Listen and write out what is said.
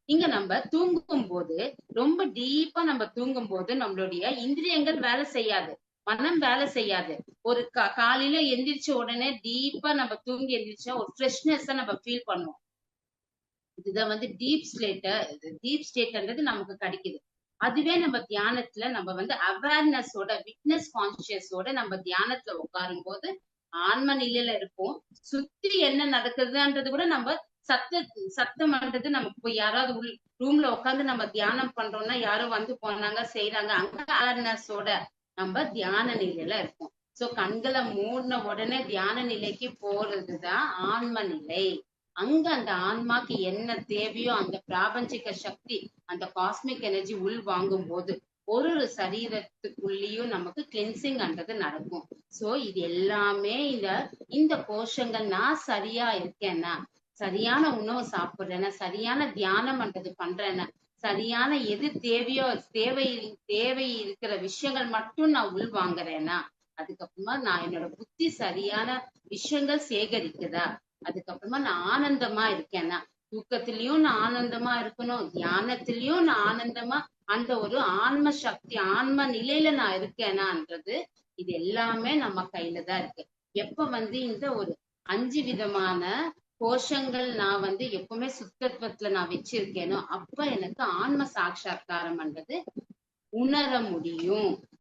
இங்க நம்ம தூங்கும் போது ரொம்ப டீப்பா நம்ம தூங்கும் போது நம்மளுடைய இந்திரியங்கள் வேலை செய்யாது, மனம் வேலை செய்யாது. ஒரு காலையில எந்திரிச்ச உடனே டீப்பா நம்ம தூங்கி எந்திரிச்சா ஒரு ஃப்ரெஷ்னஸ் நம்ம ஃபீல் பண்ணுவோம். இதுதான் வந்து டீப் ஸ்டேட்ன்றது நமக்கு கிடைக்குது. அதுவே நம்ம தியானத்துல நம்ம வந்து அவேர்னஸோட விட்னஸ் கான்சியஸோட நம்ம தியானத்துல உட்காரும் போது ஆன்ம நிலையில இருப்போம். சுத்தி என்ன நடக்குதுன்றது கூட நம்ம சத்தம்ன்றது நமக்கு போய் யாராவது ரூம்ல உட்காந்து நம்ம தியானம் பண்றோம்னா யாரும் வந்து போனாங்க செய்யறாங்க, அங்க அவேர்னஸோட நம்ம தியான நிலையில இருப்போம். சோ கண்களை மூடின உடனே தியான நிலைக்கு போறதுதான் ஆன்ம நிலை. அங்க அந்த ஆன்மாக்கு என்ன தேவையோ அந்த பிராபஞ்சிக சக்தி, அந்த காஸ்மிக் எனர்ஜி உள் வாங்கும் போது ஒரு சரீரத்துக்குள்ளேயும் நமக்கு கிளென்சிங்ன்றது நடக்கும். சோ இது எல்லாமே இந்த கோஷங்கள் நான் சரியா இருக்கேன்னா, சரியான உணவு சாப்பிடுறேன்னா, சரியான தியானம் பண்றேன்னா, சரியான எது தேவையோ தேவை இருக்கிற விஷயங்கள் மட்டும் நான் உள் வாங்குறேன்னா, அதுக்கப்புறமா நான் என்னோட புத்தி சரியான விஷயங்கள் சேகரிக்குதா, அதுக்கப்புறமா நான் ஆனந்தமா இருக்கேன்னா, தூக்கத்திலயும் நான் ஆனந்தமா இருக்கணும், தியானத்திலயும் நான் ஆனந்தமா அந்த ஒரு ஆன்ம சக்தி ஆன்ம நிலையில நான் இருக்கேனான்றது இது எல்லாமே நம்ம கையில தான் இருக்கு. எப்ப வந்து இந்த ஒரு 5 விதமான கோஷங்கள் நான் வந்து எப்பவுமே சுத்தத்துவத்துல நான் வச்சிருக்கேனோ அப்ப எனக்கு ஆன்ம சாட்சா்காரம் பண்றது உணர முடியும்.